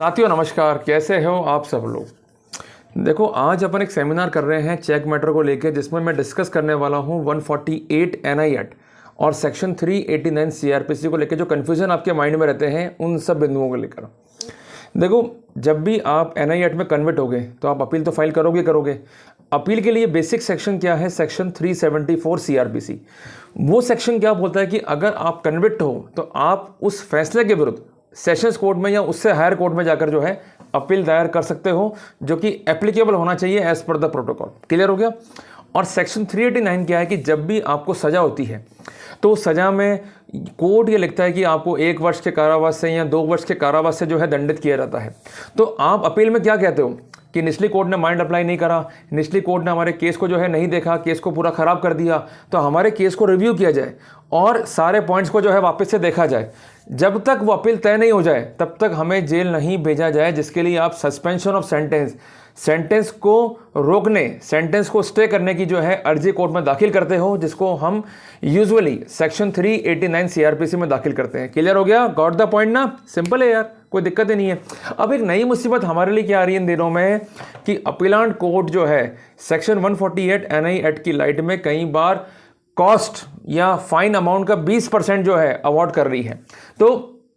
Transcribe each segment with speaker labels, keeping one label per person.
Speaker 1: साथियों नमस्कार, कैसे हो आप सब लोग। देखो, आज अपन एक सेमिनार कर रहे हैं चेक मैटर को लेकर, जिसमें मैं डिस्कस करने वाला हूं 148 एनआई एक्ट और सेक्शन 389 सीआरपीसी को लेकर जो कन्फ्यूजन आपके माइंड में रहते हैं उन सब बिंदुओं को लेकर। देखो, जब भी आप एनआई एक्ट में कन्वर्ट होगे तो आप अपील तो फाइल करोगे। अपील के लिए बेसिक सेक्शन क्या है? Section 374 CrPC. वो सेक्शन क्या बोलता है कि अगर आप कन्विक्ट हो तो आप उस फैसले के विरुद्ध सेशंस कोर्ट में या उससे हायर कोर्ट में जाकर जो है अपील दायर कर सकते हो, जो कि एप्लीकेबल होना चाहिए as per the protocol. Clear हो गया। और सेक्शन 389 क्या है कि जब भी आपको सजा होती है तो सजा में कोर्ट ये लिखता है कि आपको 1 वर्ष के कारावास से या 2 वर्ष के कारावास से जो है दंडित किया जाता है। तो आप अपील में क्या कहते हो कि निचली कोर्ट ने माइंड अप्लाई नहीं करा, निचली कोर्ट ने हमारे केस को जो है नहीं देखा, केस को पूरा ख़राब कर दिया, तो हमारे केस को रिव्यू किया जाए और सारे पॉइंट्स को जो है वापस से देखा जाए। जब तक वो अपील तय नहीं हो जाए तब तक हमें जेल नहीं भेजा जाए, जिसके लिए आप सस्पेंशन ऑफ सेंटेंस को रोकने, सेंटेंस को स्टे करने की जो है अर्जी कोर्ट में दाखिल करते हो, जिसको हम यूजुअली सेक्शन 389 सीआरपीसी में दाखिल करते हैं। क्लियर हो गया? गॉट द पॉइंट ना? सिंपल है यार, कोई दिक्कत ही नहीं है। अब एक नई मुसीबत हमारे लिए क्या आ रही है इन दिनों में कि अपीलांट कोर्ट जो है सेक्शन 148 एनआई एक्ट की लाइट में कई बार कॉस्ट या फाइन अमाउंट का 20% जो है अवॉर्ड कर रही है। तो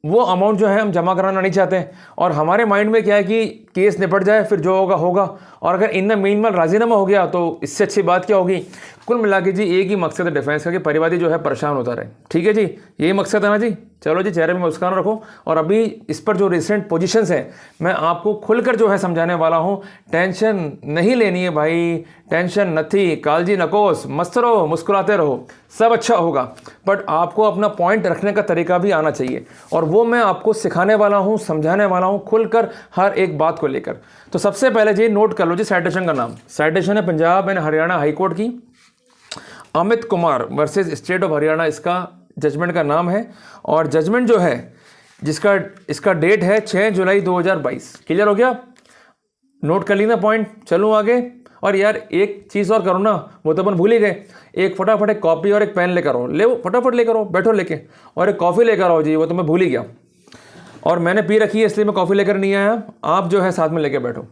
Speaker 1: वो अमाउंट जो है हम जमा कराना नहीं चाहते और हमारे माइंड में क्या है कि केस निपट जाए, फिर जो होगा होगा। और अगर इन द मीनवाइल राजीनामा हो गया तो इससे अच्छी बात क्या होगी। कुल मिला के जी एक ही मकसद है डिफेंस का कि परिवादी जो है परेशान होता रहे। ठीक है जी, यही मकसद है ना जी। चलो जी, चेहरे में मुस्कान रखो। और अभी इस पर जो रिसेंट पोजीशंस है मैं आपको खुलकर जो है समझाने वाला हूँ। टेंशन नहीं लेनी है भाई, टेंशन नथी, कालजी नकोस, मस्त रहो, मुस्कुराते रहो, सब अच्छा होगा। बट आपको अपना पॉइंट रखने का तरीका भी आना चाहिए और वो मैं आपको सिखाने वाला हूँ, समझाने वाला हूँ खुलकर हर एक बात को लेकर। तो सबसे पहले जी नोट कर लो जी साइटेशन का नाम। साइटेशन है Punjab and Haryana high court की, Amit Kumar versus state of Haryana, इसका जजमेंट का नाम है। और जजमेंट जो है इसका डेट है 6 जुलाई 2022। क्लियर हो गया? नोट कर ली ना पॉइंट? चलूँ आगे। और यार एक चीज़ और करो ना, वो तो अपन भूल ही गए। एक फटाफट एक कॉपी और एक पेन लेकर आओ, ले वो फटाफट लेकर आओ, बैठो लेके। और एक कॉफ़ी लेकर आओ जी, वो तो मैं भूल ही गया। और मैंने पी रखी है इसलिए मैं कॉफ़ी लेकर नहीं आया, आप जो है साथ में लेके बैठो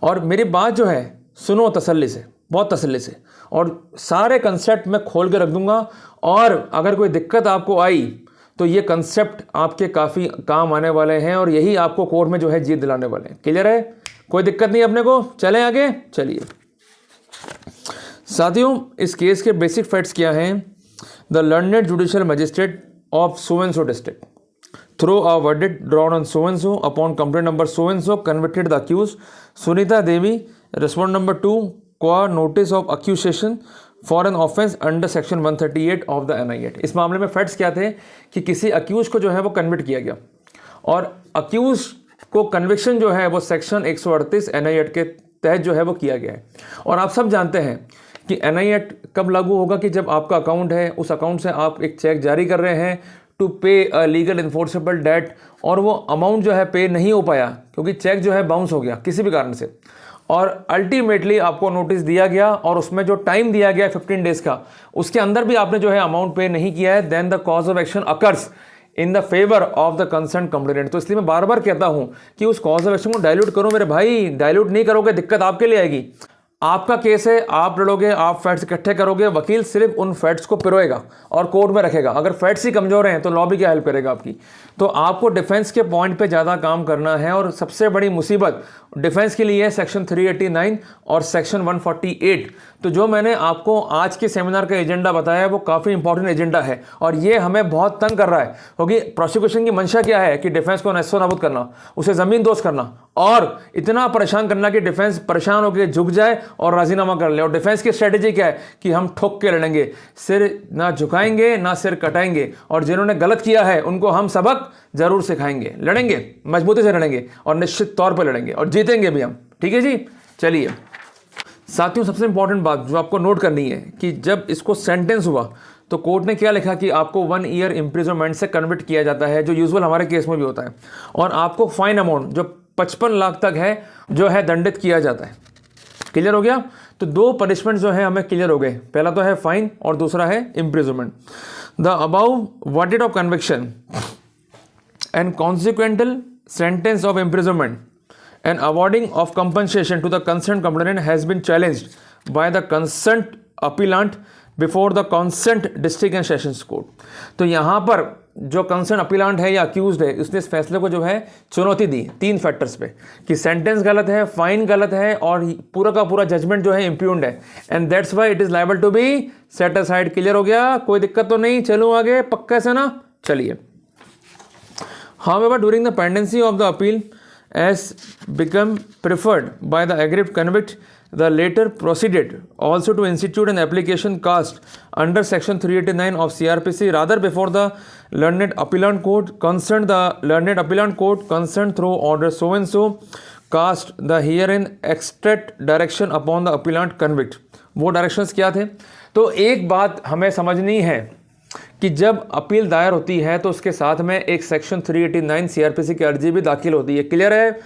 Speaker 1: और मेरी बात जो है सुनो तसल्ली से, बहुत तसल्ली से। और सारे कंसेप्ट मैं खोल के रख दूंगा और अगर कोई दिक्कत आपको आई तो ये कंसेप्ट आपके काफ़ी काम आने वाले हैं और यही आपको कोर्ट में जो है जीत दिलाने वाले हैं। क्लियर है? कोई दिक्कत नहीं अपने को। चलें आगे। चलिए साथियों, इस केस के बेसिक फैक्ट्स क्या हैं। The learned judicial magistrate of so and so district through a verdict drawn on so and so upon complaint number so and so convicted the accused Sunita Devi, respondent number 2, qua notice of accusation for an offence under section 138 of the NI Act। इस मामले में facts क्या थे कि किसी accused को जो है वो कन्विक्ट किया गया और अक्यूज को कन्विक्शन जो है वो सेक्शन 138 NI Act के तहत जो है वो किया गया है। और आप सब जानते हैं कि NI Act कब लागू होगा कि जब आपका अकाउंट है, उस अकाउंट से आप एक चेक जारी कर रहे हैं टू पे अ लीगल इन्फोर्सेबल डेट और वो अमाउंट जो है पे नहीं हो पाया क्योंकि चेक जो है बाउंस हो गया किसी भी कारण से और अल्टीमेटली आपको नोटिस दिया गया और उसमें जो टाइम दिया गया 15 डेज का, उसके अंदर भी आपने जो है अमाउंट पे नहीं किया है, then the cause of action occurs in the favour of the concern complainant. तो इसलिए मैं बार बार कहता हूं कि उस कॉज ऑफ एक्शन को डाइल्यूट करो मेरे भाई। डाइल्यूट नहीं करोगे दिक्कत आपके लिए आएगी। आपका केस है, आप लड़ोगे, आप फैक्ट्स इकट्ठे करोगे, वकील सिर्फ उन फैक्ट्स को पिरोएगा और कोर्ट में रखेगा। अगर फैक्ट्स ही कमजोर हैं तो लॉ भी क्या हेल्प करेगा आपकी। तो आपको डिफेंस के पॉइंट पे ज़्यादा काम करना है और सबसे बड़ी मुसीबत डिफेंस के लिए है सेक्शन 389 और सेक्शन 148। तो जो मैंने आपको आज के सेमिनार का एजेंडा बताया वो काफ़ी इंपॉर्टेंट एजेंडा है और ये हमें बहुत तंग कर रहा है क्योंकि प्रोसिक्यूशन की मंशा क्या है कि डिफेंस को नस्तो नाबूद करना, उसे ज़मीन दोस्त करना और इतना परेशान करना कि डिफेंस परेशान होकर झुक जाए और राजीनामा कर ले। और डिफेंस की स्ट्रेटेजी क्या है कि हम ठोक के लड़ेंगे, सिर ना झुकाएंगे ना सिर कटाएंगे और जिन्होंने गलत किया है उनको हम सबक जरूर सिखाएंगे, लड़ेंगे, मजबूती से लड़ेंगे और निश्चित तौर पर लड़ेंगे और जीतेंगे भी हम। ठीक है जी। चलिए साथियों, सबसे इंपॉर्टेंट बात जो आपको नोट करनी है कि जब इसको सेंटेंस हुआ तो कोर्ट ने क्या लिखा कि आपको 1 ईयर इम्प्रिजनमेंट से कन्वर्ट किया जाता है, जो यूजुअल हमारे केस में भी होता है, और आपको फाइन अमाउंट जो 55 लाख तक है जो है दंडित किया जाता है। क्लियर हो गया? तो 2 पनिशमेंट जो है हमें क्लियर हो गए। पहला तो है फाइन और दूसरा है imprisonment. The above verdict of conviction and कॉन्सिक्वेंटल sentence of imprisonment and awarding of compensation to the concerned complainant has been challenged by the concerned appellant before the concerned district and sessions court। तो यहाँ पर जो concern appellant है या accused है उसने इस फैसले को जो है चुनौती दी 3 फैक्टर्स पे कि सेंटेंस गलत है, फाइन गलत है और पूरा का पूरा जजमेंट जो है इम्प्यून्ड है, and that's why it is liable to be set aside. Clear हो गया? कोई दिक्कत तो नहीं? चलो आगे, पक्का से ना? चलिए। However, during the pendency of the appeal as become preferred by the aggrieved convict, the latter proceeded also to institute an application cast under section 389 of CRPC rather before the learned appellant court concerned. The learned appellant court concerned through order so and so cast the herein extract direction upon the appellant convict। वो directions क्या थे? तो एक बात हमें समझनी है कि जब अपील दायर होती है तो उसके साथ में एक सेक्शन 389 सीआरपीसी की अर्जी भी दाखिल होती है। क्लियर है?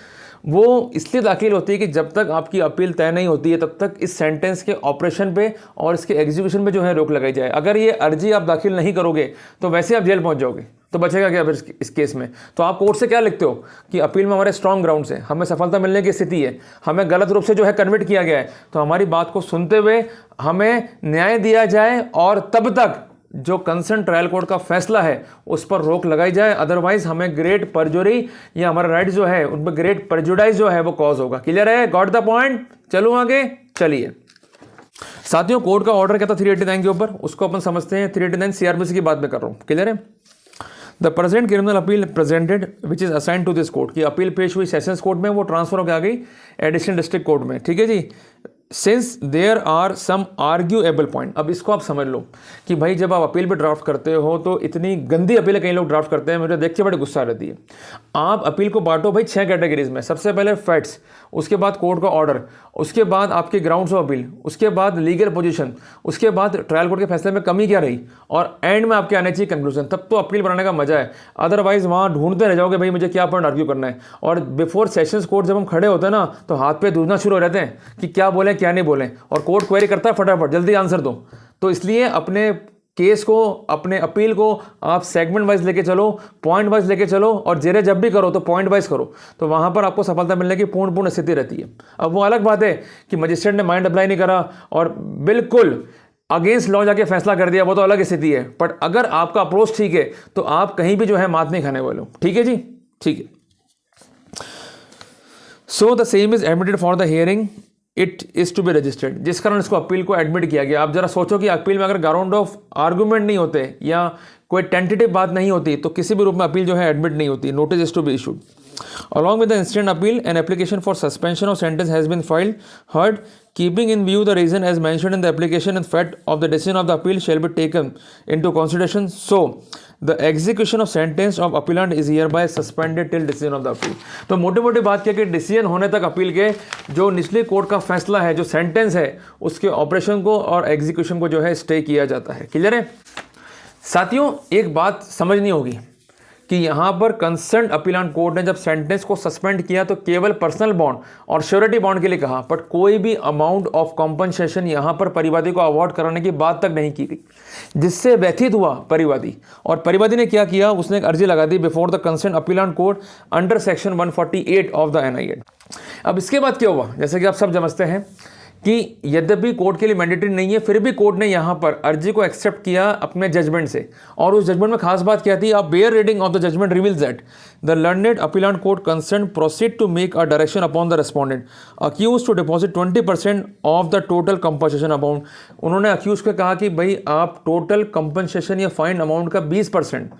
Speaker 1: वो इसलिए दाखिल होती है कि जब तक आपकी अपील तय नहीं होती है तब तक इस सेंटेंस के ऑपरेशन पे और इसके एग्जीक्यूशन पे जो है रोक लगाई जाए। अगर ये अर्जी आप दाखिल नहीं करोगे तो वैसे आप जेल पहुंच जाओगे, तो बचेगा क्या फिर इस केस में? तो आप कोर्ट से क्या लिखते हो कि अपील में हमारे स्ट्रॉन्ग ग्राउंड्स है, हमें सफलता मिलने की स्थिति है, हमें गलत रूप से जो है कन्विट किया गया है, तो हमारी बात को सुनते हुए हमें न्याय दिया जाए और तब तक जो कंसर्न ट्रायल कोर्ट का फैसला है उस पर रोक लगाई जाए, अदरवाइज हमें ग्रेट परजुरी या हमारा राइट जो है उन पर ग्रेट परजुडाइज जो है वो कॉज होगा। क्लियर है? Got the point? चलो आगे। चलिए साथियों, कोर्ट का ऑर्डर क्या था 389 के ऊपर, उसको अपन समझते हैं। 389 सीआरपीसी की बात में कर रहा हूं। क्लियर है? The present criminal appeal presented which is assigned to this court, की अपील पेश हुई सेशंस कोर्ट में, वो ट्रांसफर होकर आ गई एडिशनल डिस्ट्रिक्ट कोर्ट में। ठीक है जी। Since there are some arguable point, अब इसको आप समझ लो कि भाई जब आप अपील पे ड्राफ्ट करते हो तो इतनी गंदी अपीलें कई लोग ड्राफ्ट करते हैं, मुझे देख के बड़ी गुस्सा रहती है। आप अपील को बांटो भाई 6 कैटेगरीज में। सबसे पहले फैक्ट्स, उसके बाद कोर्ट का ऑर्डर, उसके बाद आपके ग्राउंड्स ऑफ अपील, उसके बाद लीगल पोजीशन, उसके बाद ट्रायल कोर्ट के फैसले में कमी क्या रही, और एंड में आपके आने चाहिए कंक्लूजन। तब तो अपील बनाने का मजा है, अदरवाइज वहाँ ढूंढते रह जाओगे भाई मुझे क्या पॉइंट आर्ग्यू करना है। और बिफोर सेशंस कोर्ट जब हम खड़े होते हैं ना तो हाथ पे दूधना शुरू हो जाते हैं कि क्या बोलें क्या नहीं बोलें, और कोर्ट क्वेरी करता है फटाफट जल्दी आंसर दो। तो इसलिए अपने केस को, अपने अपील को आप सेगमेंट वाइज लेके चलो, पॉइंट वाइज लेके चलो, और जेरे जब भी करो तो पॉइंट वाइज करो, तो वहां पर आपको सफलता मिलने की पूर्ण स्थिति रहती है। अब वो अलग बात है कि मजिस्ट्रेट ने माइंड अप्लाई नहीं करा और बिल्कुल अगेंस्ट लॉ जाके फैसला कर दिया, वो तो अलग स्थिति है। बट अगर आपका अप्रोच ठीक है तो आप कहीं भी जो है मात नहीं खाने वाले हो। ठीक है जी? ठीक है। So the same is admitted for the hearing, it is to be registered, जिस कारण इसको अपील को एडमिट किया गया। आप जरा सोचो कि अपील में अगर ग्राउंड ऑफ आर्गुमेंट नहीं होते या कोई टेंटेटिव बात नहीं होती तो किसी भी रूप में अपील जो है एडमिट नहीं होती। Notice is to be issued along with the instant appeal, an application for suspension of sentence has been filed, heard, keeping in view the reason as mentioned in the application and fact of the decision of the appeal shall be taken into consideration. So the execution of sentence of appellant is hereby suspended till decision of the appeal। तो मोटी मोटी बात क्या कि decision होने तक appeal के जो निचली कोर्ट का फैसला है, जो सेंटेंस है, उसके ऑपरेशन को और एग्जीक्यूशन को जो है स्टे किया जाता है। क्लियर है? साथियों, एक बात समझनी होगी कि यहाँ पर कंसर्न अपीलांट कोर्ट ने जब सेंटेंस को सस्पेंड किया तो केवल पर्सनल बॉन्ड और श्योरिटी बॉन्ड के लिए कहा, बट कोई भी अमाउंट ऑफ कॉम्पनसेशन यहाँ पर परिवादी को अवॉर्ड कराने की बात तक नहीं की गई, जिससे व्यथित हुआ परिवादी। और परिवादी ने क्या किया, उसने एक अर्जी लगा दी before the concern appellant court under section 148 of the NI act. अब इसके बाद क्या हुआ, जैसे कि आप सब समझते हैं कि यद्यपि कोर्ट के लिए मैंडेटरी नहीं है, फिर भी कोर्ट ने यहाँ पर अर्जी को एक्सेप्ट किया अपने जजमेंट से। और उस जजमेंट में खास बात क्या थी, आप bare reading of the judgment reveals that the learned appellant court concern proceed to make a direction upon the respondent accused to deposit 20% of the total compensation amount. उन्होंने अक्यूज को कहा कि भाई आप टोटल कंपनसेशन या fine amount का 20%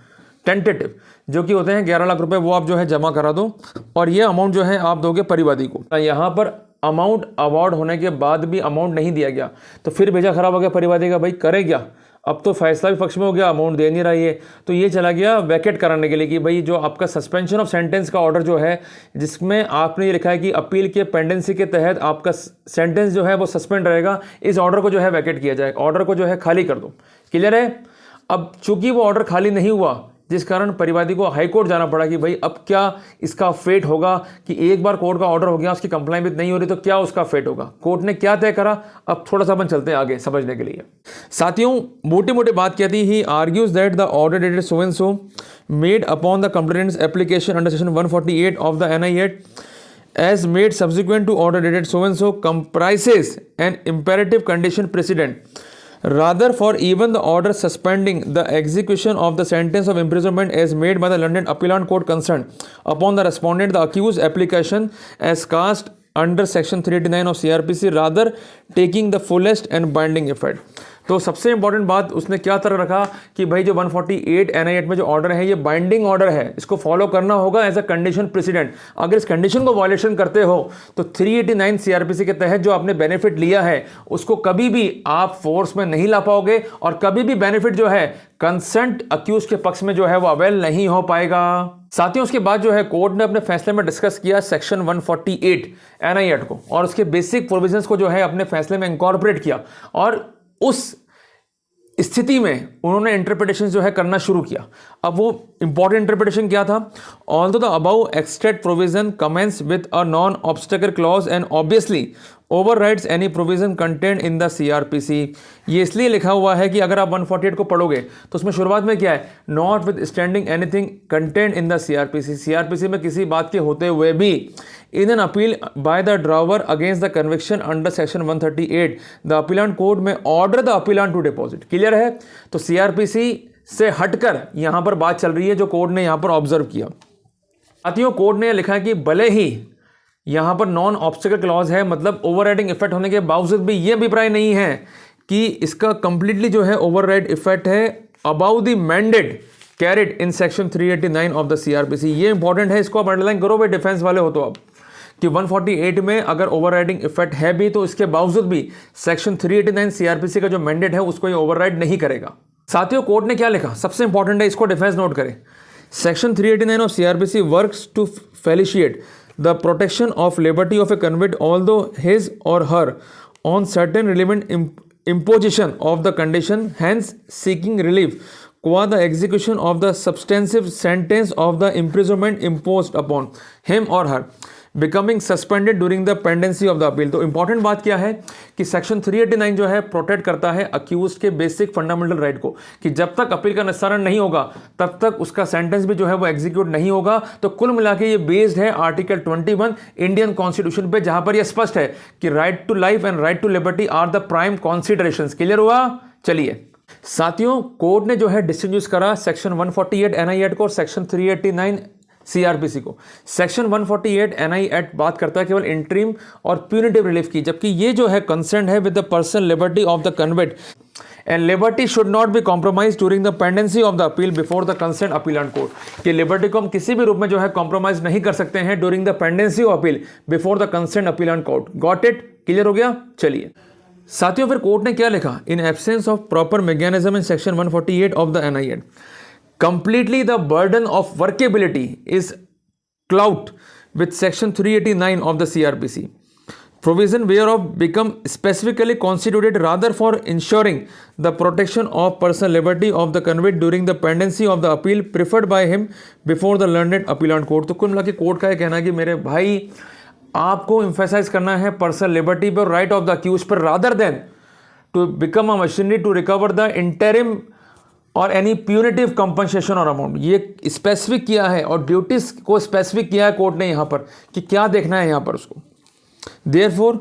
Speaker 1: tentative जो कि होते हैं 11 लाख रुपए, वो आप जो है जमा करा दो और ये अमाउंट जो है आप दोगे परिवादी को। यहाँ पर अमाउंट अवार्ड होने के बाद भी अमाउंट नहीं दिया गया तो फिर भेजा खराब हो गया परिवादी का, भाई करे क्या, अब तो फैसला भी पक्ष में हो गया, अमाउंट दे नहीं रही है, तो ये चला गया वैकेट कराने के लिए कि भाई जो आपका सस्पेंशन ऑफ सेंटेंस का ऑर्डर जो है, जिसमें आपने ये लिखा है कि अपील के पेंडेंसी के तहत आपका सेंटेंस जो है वो सस्पेंड रहेगा, इस ऑर्डर को जो है वैकेट किया जाए, ऑर्डर को जो है खाली कर दो। क्लियर है? अब चूंकि वो ऑर्डर खाली नहीं हुआ, जिस कारण परिवादी को हाईकोर्ट जाना पड़ा कि भाई अब क्या इसका फेट होगा, कि एक बार कोर्ट का ऑर्डर हो गया, उसकी कंप्लाइंस नहीं हो रही तो क्या उसका फेट होगा। कोर्ट ने क्या तय करा, अब थोड़ा सा अपन चलते हैं आगे समझने के लिए। साथियों, मोटी मोटी बात क्या थी, he argues that the order dated so and so made upon the complainants application under section 148 of the NI Act as made subsequent to order dated so and so comprises an imperative condition precedent. Rather, for even the order suspending the execution of the sentence of imprisonment as made by the London Appellant Court concerned upon the respondent, the accused application as cast under section 389 of CRPC, rather taking the fullest and binding effect. तो सबसे important बात उसने क्या तरह रखा कि भाई जो 148 NI Act में जो ऑर्डर है ये बाइंडिंग ऑर्डर है, इसको फॉलो करना होगा एज अ कंडीशन प्रेसिडेंट। अगर इस कंडीशन को वायलेशन करते हो तो 389 CRPC के तहत जो आपने बेनिफिट लिया है उसको कभी भी आप फोर्स में नहीं ला पाओगे और कभी भी बेनिफिट जो है कंसेंट अक्यूज के पक्ष में जो है वो अवेल नहीं हो पाएगा। साथियों, उसके बाद जो है कोर्ट ने अपने फैसले में डिस्कस किया सेक्शन 148 NI Act को और उसके बेसिक प्रोविजंस को जो है अपने फैसले में इंकॉर्पोरेट किया और उस स्थिति में उन्होंने इंटरप्रिटेशन जो है करना शुरू किया। अब वो इंपॉर्टेंट इंटरप्रिटेशन क्या था, although the above extract provision commences with a non obstacle clause and obviously overrides any provision content in the CRPC। ये इसलिए लिखा हुआ है कि अगर आप 148 को पढ़ोगे तो उसमें शुरुआत में क्या है, not with standing anything content in the CRPC में किसी बात के होते हुए भी in an appeal by the drawer against the conviction under section 138 the appellant court may order the appellant to deposit। Clear है? तो CRPC से हटकर यहां पर बात चल रही है जो कोर्ट ने यहां पर ऑब्जर्व किया। साथियों, कोर्ट ने लिखा है कि भले ही यहां पर नॉन ऑब्स्टेकल क्लॉज है, मतलब ओवरराइडिंग इफेक्ट होने के बावजूद भी यह अभिप्राय नहीं है कि इसका कंप्लीटली जो है ओवरराइड इफेक्ट है about the mandate carried in section 389 of the CRPC। ये इंपॉर्टेंट है, इसको आप अंडरलाइन करो भाई डिफेंस वाले हो तो आप, कि 148 में अगर ओवरराइडिंग इफेक्ट है भी तो इसके बावजूद भी सेक्शन 389 CRPC का जो मैंडेट है उसको ये ओवरराइड नहीं करेगा। साथियों, कोर्ट ने क्या लिखा, सबसे इंपॉर्टेंट है, इसको डिफेंस नोट करें। Section 389 of CRPC works to facilitate the protection of liberty of a convict although his or her on certain relevant imposition of the condition, hence seeking relief qua the execution of the substantive sentence of the imprisonment imposed upon him or her becoming suspended during the pendency of the appeal. तो important बात क्या है कि section 389 जो है protect करता है accused के बेसिक फंडामेंटल राइट को, कि जब तक अपील का निस्तारण नहीं होगा तब तक उसका सेंटेंस भी जो है वो एग्जीक्यूट नहीं होगा। तो कुल मिला के ये बेस्ड है आर्टिकल 21 इंडियन कॉन्स्टिट्यूशन पे, जहां पर यह स्पष्ट है कि right to life and right to liberty are the prime considerations. Clear हुआ? चलिए साथियों, कोर्ट ने जो है डिस्टिंग्विश करा सेक्शन 148 NI एक्ट को और सेक्शन 389 CRPC को। सेक्शन 148 NI एक्ट बात करता है केवल इंटरिम और प्यूनिटिव रिलीफ की, जबकि ये जो है कंसर्न है with the personal liberty of the convict and liberty should not be compromise during the pendency of the appeal before the concern appellate court. कि लिबर्टी को हम किसी भी रूप में जो है कॉम्प्रोमाइज नहीं कर सकते हैं during the pendency of appeal before the concern appellate court. Got it? Clear हो गया? चलिए साथियों, फिर कोर्ट ने क्या लिखा, in absence of proper mechanism in section 148 of the NI act completely the burden of workability is clout with section 389 of the CRPC provision whereof become specifically constituted rather for ensuring the protection of personal liberty of the convict during the pendency of the appeal preferred by him before the learned appellant court। तो कुल मिला के court का यह कहना है कि मेरे भाई आपको एम्फेसाइज करना है पर्सनल लिबर्टी पर, राइट ऑफ द अक्यूज पर, rather than to become a machinery to recover the interim और एनी प्यूनिटिव कंपनसेशन और अमाउंट। ये स्पेसिफिक किया है और ड्यूटीज को स्पेसिफिक किया है कोर्ट ने यहाँ पर कि क्या देखना है यहाँ पर उसको। Therefore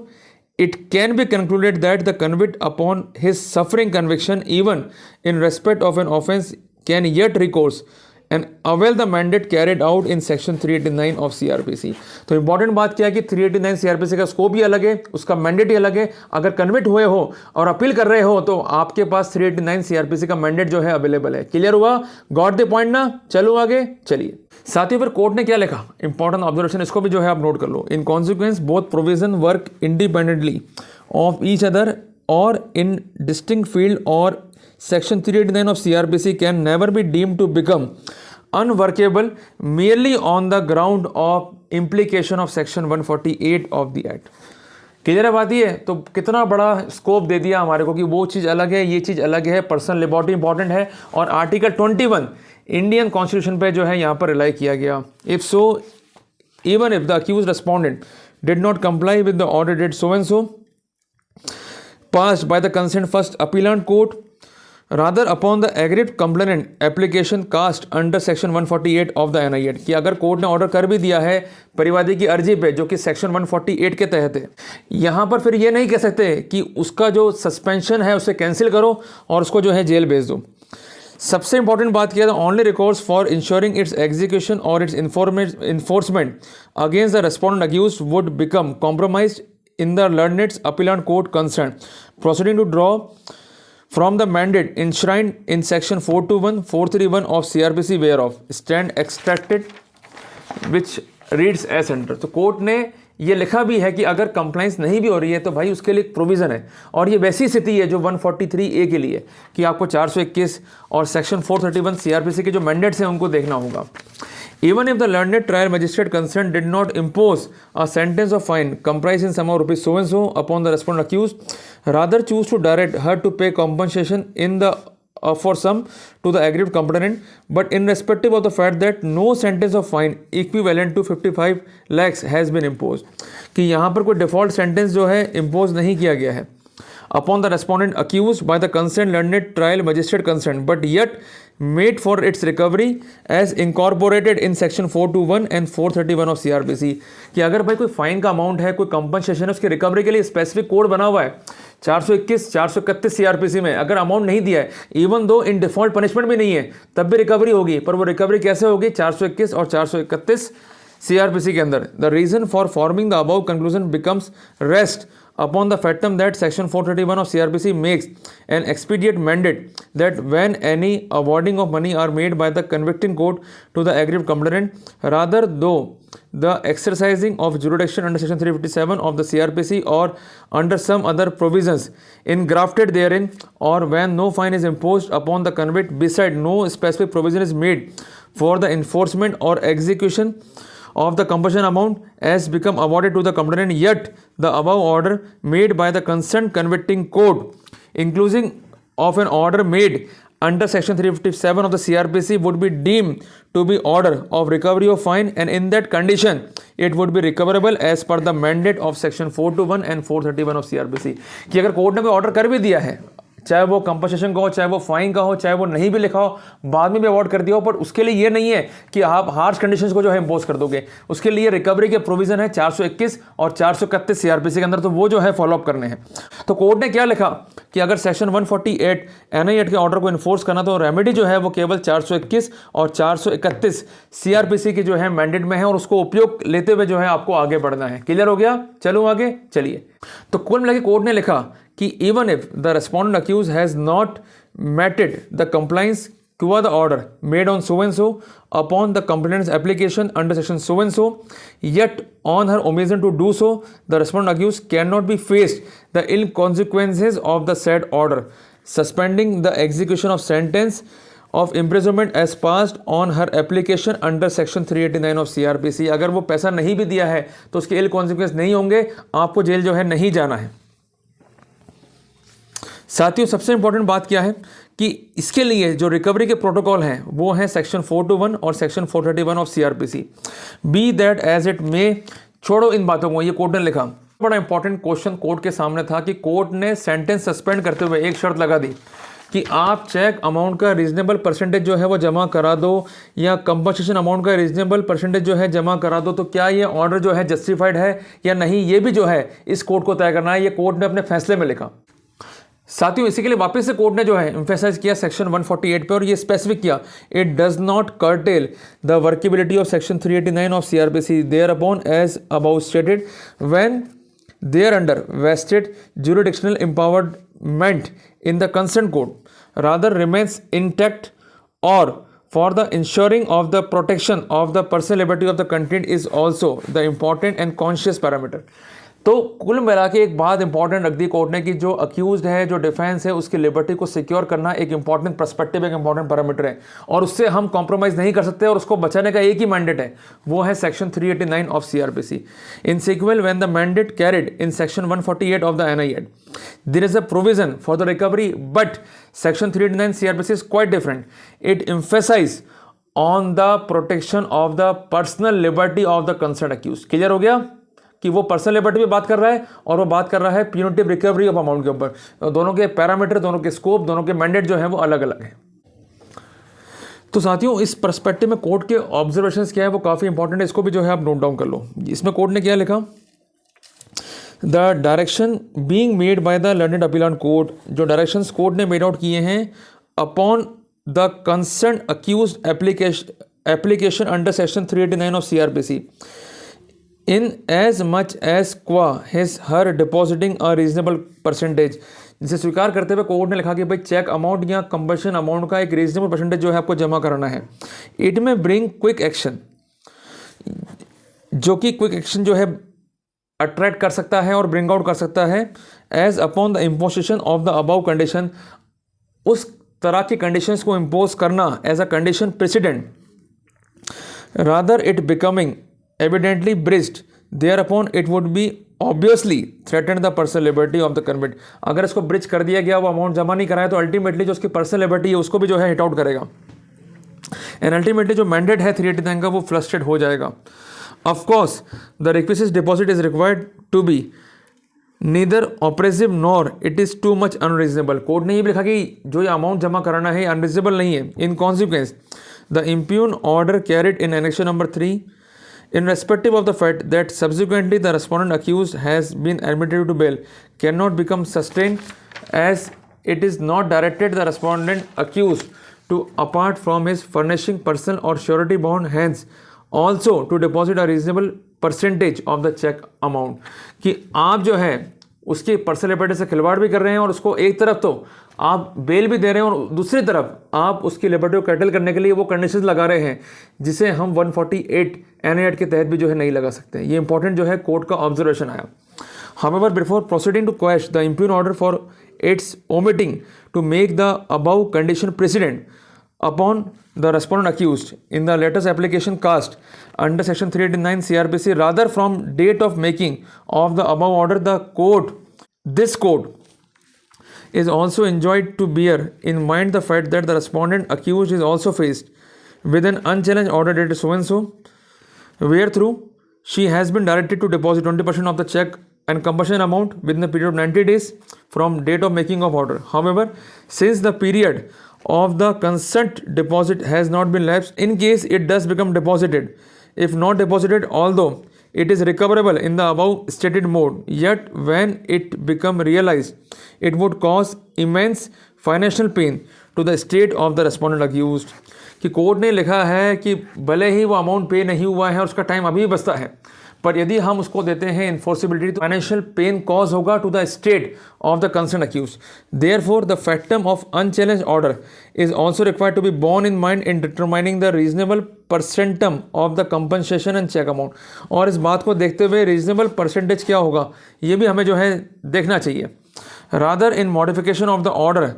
Speaker 1: it can be concluded that the convict upon his suffering conviction even in respect of an offence can yet recourse and avail the mandate carried out in section 389 of CRPC। तो important बात क्या है कि 389 CRPC का scope ही अलग है, उसका mandate ही अलग है। अगर कन्विक्ट हुए हो और अपील कर रहे हो तो आपके पास 389 CRPC का मैंडेट जो है अवेलेबल है। क्लियर हुआ? गॉट द पॉइंट ना? चलो आगे चलिए साथियों, फिर कोर्ट ने क्या लिखा, इंपॉर्टेंट ऑब्जर्वेशन, इसको भी जो है आप नोट कर लो। In consequence both provision work independently of each other और इन डिस्टिंक्ट फील्ड और section 389 of CRPC can never be deemed to become unworkable merely on the ground of implication of section 148 of the act। Clear है बात? ये तो कितना बड़ा scope दे दिया हमारे को कि वो चीज़ अलग है, ये चीज़ अलग है, पर्सनल लिबर्टी इंपॉर्टेंट है और आर्टिकल 21 इंडियन कॉन्स्टिट्यूशन पे जो है यहाँ पर रिलाई किया गया? If so, even if the accused respondent did not comply with the order date so and so passed by the concerned first appellant court, rather upon the aggrieved complainant application cast under section 148 of the NI Act, कि अगर court ने order कर भी दिया है परिवादी की अर्जी पे जो कि सेक्शन 148 के तहत है, यहाँ पर फिर ये नहीं कह सकते कि उसका जो सस्पेंशन है उसे कैंसिल करो और उसको जो है जेल भेज दो। सबसे इंपॉर्टेंट बात किया था, only records for ensuring its execution और its enforcement against the respondent accused would become compromised in the learned appellant court concerned, proceeding to draw from the mandate enshrined in section 421, 431 of CRPC whereof stand extracted, which reads as under। तो court ने ये लिखा भी है कि अगर compliance नहीं भी हो रही है तो भाई उसके लिए एक प्रोविज़न है, और ये वैसी स्थिति है जो 143A के लिए कि आपको 421 और सेक्शन 431 CRPC के जो मैंडेट्स हैं उनको देखना होगा। Even if the learned trial magistrate concerned did not impose a sentence of fine comprising in sum of rupees so and so upon the respondent accused, rather choose to direct her to pay compensation in the for sum to the aggrieved complainant, but irrespective of the fact that no sentence of fine equivalent to 55 lakhs has been imposed, कि यहाँ पर कोई default sentence जो है impose नहीं किया गया है upon the respondent accused by the concerned learned trial magistrate concerned, but yet made for its recovery as incorporated in section 421 and 431 of CRPC, कि अगर भाई कोई फाइन का अमाउंट है, कोई कंपनसेशन है, उसकी रिकवरी के लिए स्पेसिफिक कोड बना हुआ है 421 431 CRPC में, अगर अमाउंट नहीं दिया है, even though in default punishment भी नहीं है, तब भी रिकवरी होगी, पर वो रिकवरी कैसे होगी? 421 और 431 CRPC के अंदर। The reason for forming the above conclusion becomes rest upon the fact that section 431 of CRPC makes an expedient mandate that when any awarding of money are made by the convicting court to the aggrieved complainant, rather though the exercising of jurisdiction under section 357 of the CRPC or under some other provisions engrafted therein, or when no fine is imposed upon the convict, beside no specific provision is made for the enforcement or execution of the compensation amount as become awarded to the complainant, yet the above order made by the concerned convicting court, including of an order made under section 357 of the CRPC, would be deemed to be order of recovery of fine, and in that condition it would be recoverable as per the mandate of section 421 and 431 of CRPC। कि अगर court ने कोई order कर भी दिया है, चाहे वो कंपनसेशन का हो, चाहे वो फाइन का हो, चाहे वो नहीं भी लिखा हो, बाद में भी अवॉर्ड कर दिया हो, पर उसके लिए ये नहीं है कि आप हार्श कंडीशंस को जो है इंपोज कर दोगे, उसके लिए रिकवरी के प्रोविजन है 421 और 431 CRPC के अंदर, तो वो जो है फॉलोअप करने हैं। तो कोर्ट ने क्या लिखा कि अगर सेक्शन 148 NI Act के ऑर्डर को इन्फोर्स करना तो रेमेडी जो है वो केवल 421 और 431 CRPC की जो है मैंडेट में है, और उसको उपयोग लेते हुए जो है आपको आगे बढ़ना है। क्लियर हो गया? चलो आगे चलिए। तो कुल मिला के कोर्ट ने लिखा कि even if the respondent accused has not meted the compliance qua the order made on so and so upon the complainant's application under section so and so, yet on her omission to do so, the respondent accused cannot be faced the ill consequences of the said order, suspending the execution of sentence of imprisonment as passed on her application under section 389 of CRPC। अगर वो पैसा नहीं भी दिया है तो उसके इल consequence नहीं होंगे, आपको जेल जो है नहीं जाना है। साथियों, सबसे इंपॉर्टेंट बात क्या है कि इसके लिए जो रिकवरी के प्रोटोकॉल हैं वो हैं सेक्शन 421 और section 431 of CRPC। Be that as it may, छोड़ो इन बातों को, ये कोर्ट ने लिखा। बड़ा इंपॉर्टेंट क्वेश्चन कोर्ट के सामने था कि कोर्ट ने सेंटेंस सस्पेंड करते हुए एक शर्त लगा दी कि आप चेक अमाउंट का रीजनेबल परसेंटेज जो है वो जमा करा दो, या कंपनसेशन अमाउंट का रीजनेबल परसेंटेज जो है जमा करा दो, तो क्या ये ऑर्डर जो है जस्टिफाइड है या नहीं, ये भी जो है इस कोर्ट को तय करना है। ये कोर्ट ने अपने फैसले में लिखा। साथियों, इसी के लिए वापस से कोर्ट ने जो है एम्फेसाइज किया सेक्शन 148 पे, और ये स्पेसिफिक किया, it does not curtail the workability of section 389 of CRPC thereupon as about stated when thereunder vested jurisdictional empowerment in the concerned court, rather remains intact, or for the ensuring of the protection of the personal liberty of the content is also the important and conscious parameter। तो कुल मिला के एक बात important रख दी court ने कि जो अक्यूज्ड है, जो डिफेंस है, उसकी लिबर्टी को सिक्योर करना एक इंपॉर्टेंट पर्सपेक्टिव, एक इंपॉर्टेंट पैरामीटर है, और उससे हम कॉम्प्रोमाइज़ नहीं कर सकते, और उसको बचाने का एक ही मैंडेट है, वो है section 389 of CRPC। In sequel when the mandate carried in section 148 of the NI Act, there is a provision for the recovery, but section 389 CRPC is quite different. It emphasizes on the protection of the personal liberty of the concern accused. Clear हो गया कि वो personal liberty पे बात कर रहा है और वो बात कर रहा है प्यूनिटिव रिकवरी ऑफ अमाउंट के ऊपर। दोनों के पैरामीटर, दोनों के स्कोप, दोनों के मैंडेट जो है वो अलग अलग हैं। तो साथियों, इस पर्सपेक्टिव में कोर्ट के ऑब्जर्वेशंस क्या है वो काफ़ी इंपॉर्टेंट है, इसको भी जो है आप नोट डाउन कर लो। इसमें कोर्ट ने क्या लिखा, the direction being made by the learned appeal court, जो डायरेक्शंस कोर्ट ने मेड आउट किए हैं upon the concern accused application under section 389 of CRPC in as much as qua his her depositing a reasonable percentage, जिसे स्वीकार करते हुए court ने लिखा कि भाई चेक अमाउंट या कंपल्शन अमाउंट का एक रीजनेबल परसेंटेज जो है आपको जमा कराना है। इट में ब्रिंग क्विक एक्शन, जो कि क्विक एक्शन जो है अट्रैक्ट कर सकता है और ब्रिंग आउट कर सकता है as upon the imposition of the above condition, उस तरह की कंडीशंस को इम्पोज करना as a condition precedent, rather it becoming evidently breached thereupon it would be obviously threaten the personal liberty of the convict. अगर इसको bridge कर दिया गया, वो अमाउंट जमा नहीं कराया, तो अल्टीमेटली जो उसकी पर्सनल लिबर्टी है उसको भी जो है हिट आउट करेगा एंड अल्टीमेटली जो मैंडेट है 389 का वो फ्लस्ट्रेट हो जाएगा। Of course, the requisite deposit is required to be neither oppressive nor it is too much unreasonable। Court ने ये भी लिखा कि जो ये अमाउंट जमा कराना है अनरीजनेबल नहीं है। In consequence, the impugn order carried in annexure number 3, in respective of the fact that subsequently the respondent accused has been admitted to bail, cannot become sustained as it is not directed the respondent accused to apart from his furnishing personal or surety bond, hence also to deposit a reasonable percentage of the cheque amount, कि आप जो है उसकी personal liberty से खिलवाड़ भी कर रहे हैं और उसको एक तरफ तो आप बेल भी दे रहे हैं और दूसरी तरफ आप उसकी लिबर्टी को कैटल करने के लिए वो कंडीशंस लगा रहे हैं जिसे हम 148 NI एक्ट के तहत भी जो है नहीं लगा सकते। ये इंपॉर्टेंट जो है कोर्ट का ऑब्जर्वेशन आया। However, before proceeding to quash the impugn order for its omitting to make the above condition precedent upon the respondent accused in the latest application cast under section 389 CRPC, rather from date of making of the above order, this court is also enjoined to bear in mind the fact that the respondent accused is also faced with an unchallenged order dated so and so, wherethrough she has been directed to deposit 20% of the check and compulsion amount within the period of 90 days from date of making of order. However, since the period of the consent deposit has not been lapsed, in case it does become deposited, if not deposited, although it is recoverable in the above stated mode, yet when it become realized, it would cause immense financial pain to the state of the respondent accused। कि court ने लिखा है कि भले ही वो amount पे नहीं हुआ है और उसका टाइम अभी भी बचता है, पर यदि हम उसको देते हैं इन्फोर्सिबिलिटी तो फाइनेंशियल पेन कॉज होगा to the state of the concern accuse. Therefore the factum of unchallenged order is also required to be borne in mind in determining the reasonable percentum of the compensation and cheque amount. और इस बात को देखते हुए reasonable percentage क्या होगा ये भी हमें जो है देखना चाहिए। Rather in modification of the order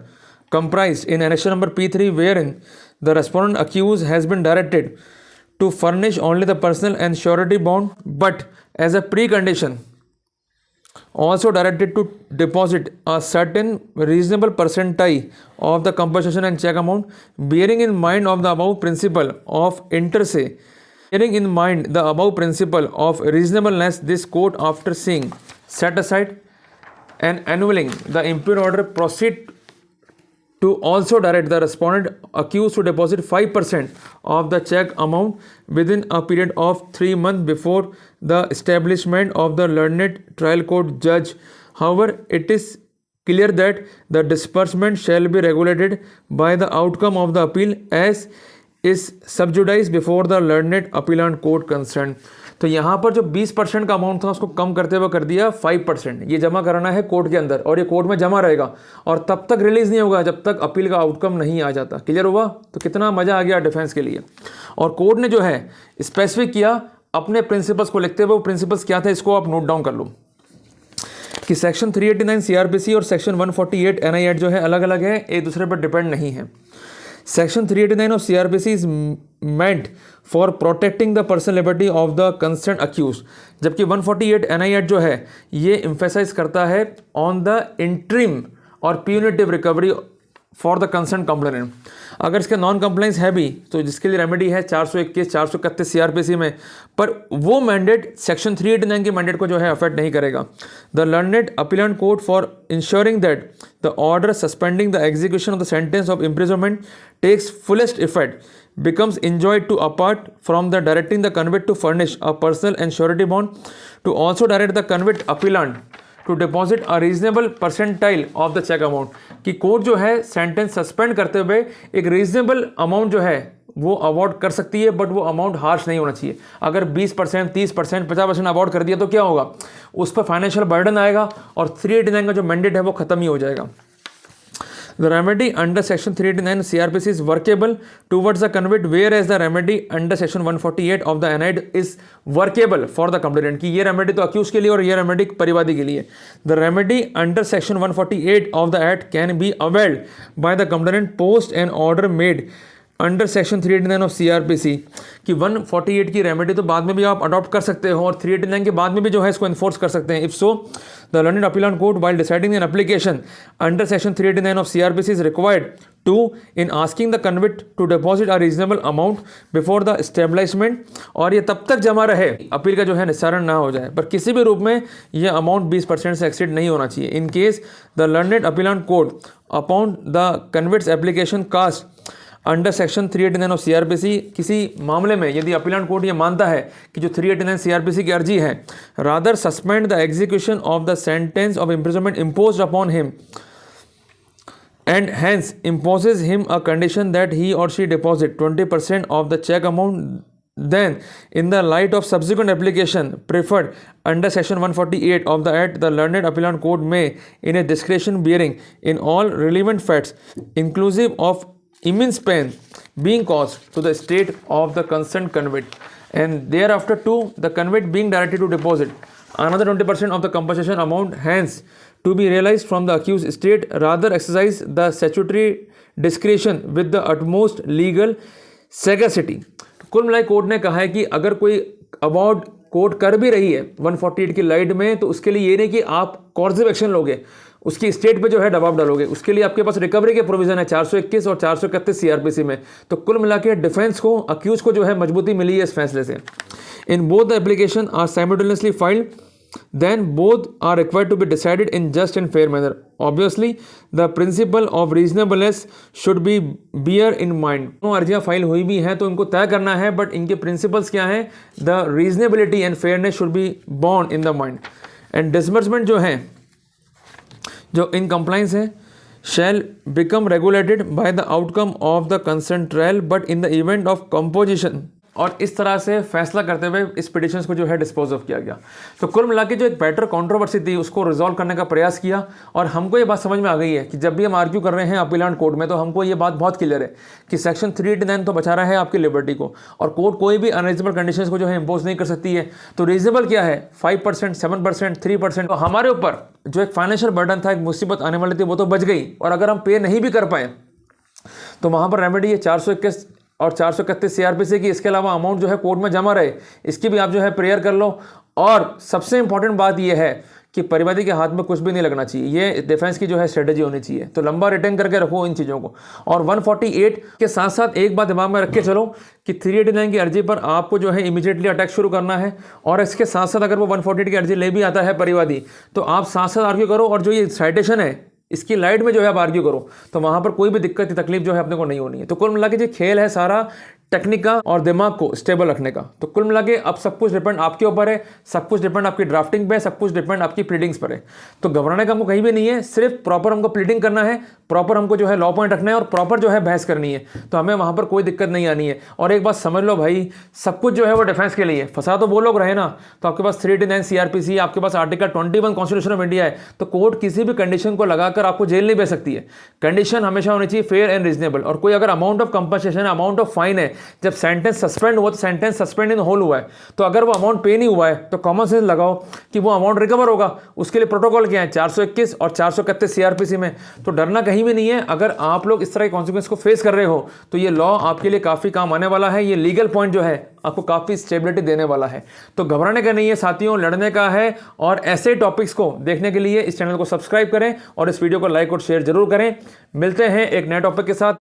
Speaker 1: comprised in annexure number P3, wherein the respondent accused has been directed to furnish only the personal and surety bond, but as a precondition also directed to deposit a certain reasonable percentage of the compensation and check amount, bearing in mind of the above principle of inter se, bearing in mind the above principle of reasonableness, this court, after seeing set aside and annulling the impugn order, proceed to also direct the respondent accused to deposit 5% of the check amount within a period of 3 months before the establishment of the learned trial court judge. However, it is clear that the disbursement shall be regulated by the outcome of the appeal as is sub judice before the learned appellant court concerned। तो यहाँ पर जो 20% का amount था उसको कम करते हुए कर दिया 5%। ये जमा कराना है कोर्ट के अंदर और ये कोर्ट में जमा रहेगा और तब तक रिलीज नहीं होगा जब तक अपील का आउटकम नहीं आ जाता। क्लियर हुआ? तो कितना मजा आ गया डिफेंस के लिए। और कोर्ट ने जो है स्पेसिफिक किया अपने प्रिंसिपल्स को लिखते हुए, वो प्रिंसिपल्स क्या थे इसको आप नोट डाउन कर लो कि सेक्शन 389 CRPC और सेक्शन 148 NI एक्ट जो है अलग अलग है, एक दूसरे पर डिपेंड नहीं है। Section 389 of CRPC is meant for protecting the personal liberty of the concerned accused, जबकि 148 NI एक्ट जो है ये emphasize करता है on the interim और punitive recovery for the concern complainant. अगर इसका नॉन कंप्लाइंस है भी तो जिसके लिए रेमेडी है 421 431 सीआरपीसी में, पर वो मैंडेट सेक्शन 389 के मैंडेट को जो है अफेक्ट नहीं करेगा। The learned appellate court for ensuring that the order suspending the execution of the sentence of imprisonment takes fullest effect becomes enjoyed to apart from the directing the convict to furnish a personal and surety bond, to also direct the convict appellant to deposit a reasonable percentile of the check amount। कि court जो है sentence suspend करते हुए एक reasonable amount जो है वो award कर सकती है, बट वो अमाउंट हार्श नहीं होना चाहिए। अगर 20%, 30%, 50% अवॉर्ड कर दिया तो क्या होगा, उस पर फाइनेंशियल बर्डन आएगा और 389 का जो मैंडेट है वो खत्म ही हो जाएगा। The remedy under section 389 CRPC is workable towards the convict, whereas the remedy under section 148 of the NID is workable for the complainant। कि ये रेमेडी तो अक्यूज के लिए और ये रेमेडी परिवादी के लिए। The remedy under section 148 of the Act can be availed by the complainant post an order made under section 389 of CrPC. कि 148 की रेमेडी तो बाद में भी आप अडॉप्ट कर सकते हो और 389 के बाद में भी जो है इसको इन्फोर्स कर सकते हैं। If so the learned appellate court while deciding an application under section 389 of CrPC is required to in asking the convict to deposit a reasonable amount before the establishment, और ये तब तक जमा रहे अपील का जो है निस्तारण ना हो जाए, पर किसी भी रूप में ये अमाउंट 20% से एक्सीड नहीं होना चाहिए। In case the learned appellate court upon the convict's application cast under section 389 of CrPC, किसी मामले में यदि अपीलेंट कोर्ट ये मानता है कि जो 389 सीआरपीसी की अर्जी है rather suspend the execution of the sentence of imprisonment imposed upon him and hence imposes him a condition that he or she deposit 20% of the check amount, then in the light of subsequent application preferred under section 148 of the Act, the learned appellant court may in a discretion bearing in all relevant facts inclusive of immense pain being caused to the state of the concerned convict, and thereafter to the convict being directed to deposit another 20% of the compensation amount hence to be realized from the accused state, rather exercise the statutory discretion with the utmost legal sagacity। कुल मिलाकर court ने कहा है कि अगर कोई award court कर भी रही है 148 की लाइट में, तो उसके लिए ये नहीं कि आप कॉर्सिव एक्शन लोगे, उसकी स्टेट पे जो है दबाव डालोगे, उसके लिए आपके पास रिकवरी के प्रोविजन है 421 और 431 सीआरपीसी में। तो कुल मिलाकर डिफेंस को, अक्यूज को जो है मजबूती मिली है इस फैसले से। In both the application are simultaneously filed, then both are required to be decided in just and fair manner. Obviously, the principle of reasonableness should be bear in mind। दोनों अर्जियाँ फाइल हुई भी हैं तो इनको तय करना है, बट इनके प्रिंसिपल्स क्या हैं, the reasonability and fairness should be borne in the mind। and disbursement जो है, जो in compliance है, shall become regulated by the outcome of the concerned trial, but in the event of composition। और इस तरह से फैसला करते हुए इस पिटिशंस को जो है डिस्पोज ऑफ किया गया। तो कुल मिला के जो एक बेटर कंट्रोवर्सी थी उसको रिजॉल्व करने का प्रयास किया, और हमको ये बात समझ में आ गई है कि जब भी हम आर्ग्यू कर रहे हैं अपीलेंट कोर्ट में, तो हमको ये बात बहुत क्लियर है कि सेक्शन 389 तो बचा रहा है आपकी लिबर्टी को, और कोर्ट कोई भी अनरीजनेबल कंडीशंस को जो है इम्पोज नहीं कर सकती है। तो रीजनेबल क्या है, 5%, 7%, 3%। तो हमारे ऊपर जो एक फाइनेंशियल बर्डन था, एक मुसीबत आने वाली थी, वो तो बच गई, और अगर हम पे नहीं भी कर पाए तो वहाँ पर रेमेडी है 421 और 431 सीआरपीसी की। इसके अलावा अमाउंट जो है कोर्ट में जमा रहे, इसकी भी आप जो है प्रेयर कर लो। और सबसे इंपॉर्टेंट बात यह है कि परिवादी के हाथ में कुछ भी नहीं लगना चाहिए, ये डिफेंस की जो है स्ट्रेटेजी होनी चाहिए। तो लंबा रिटेन करके रखो इन चीज़ों को। और 148 के साथ साथ एक बात दिमाग में रख के चलो कि 389 की अर्जी पर आपको जो है इमीडिएटली अटैक शुरू करना है, और इसके साथ साथ अगर वो 148 की अर्जी ले भी आता है परिवादी, तो आप साथ साथ आर्ग्यू करो, और जो ये साइटेशन है इसकी लाइट में जो है आप आर्ग्यू करो, तो वहाँ पर कोई भी दिक्कत या तकलीफ जो है अपने को नहीं होनी है। तो कुल मिला के जो खेल है सारा टेक्निक का और दिमाग को स्टेबल रखने का। तो कुल मिला के अब सब कुछ डिपेंड आपके ऊपर है, सब कुछ डिपेंड आपकी ड्राफ्टिंग पे है, सब कुछ डिपेंड आपकी प्लीडिंग्स पर है। तो घबराने का हमको कहीं भी नहीं है, सिर्फ प्रॉपर हमको प्लीडिंग करना है, प्रॉपर हमको जो है लॉ पॉइंट रखना है, और प्रॉपर जो है बहस करनी है, तो हमें वहाँ पर कोई दिक्कत नहीं आनी है। और एक बात समझ लो भाई, सब कुछ जो है वो डिफेंस के लिए। फंसा तो वो लोग रहे ना, तो आपके पास 389 सीआरपीसी, आपके पास आर्टिकल 21 कॉन्स्टिट्यूशन ऑफ इंडिया है, तो कोर्ट किसी भी कंडीशन को लगाकर आपको जेल नहीं भेज सकती है। कंडीशन हमेशा होनी चाहिए फेयर एंड रीजनेबल, और कोई अगर amount of compensation, amount of fine है जब सेंटेंस सस्पेंड हुआ तो सेंटेंस सस्पेंड इन होल हुआ है, तो अगर वो अमाउंट पे नहीं हुआ है तो कॉमन सेंस लगाओ कि वो अमाउंट रिकवर होगा। उसके लिए प्रोटोकॉल क्या है, 421 और 431 सीआरपीसी में। तो डरना कहीं भी नहीं है। अगर आप लोग इस तरह के कॉन्सिक्वेंस को फेस कर रहे हो तो ये लॉ आपके लिए काफ़ी काम आने वाला है। ये लीगल पॉइंट जो है आपको काफ़ी स्टेबिलिटी देने वाला है। तो घबराने का नहीं है साथियों, लड़ने का है। और ऐसे टॉपिक्स को देखने के लिए इस चैनल को सब्सक्राइब करें और इस वीडियो को लाइक और शेयर जरूर करें। मिलते हैं एक नए टॉपिक के साथ।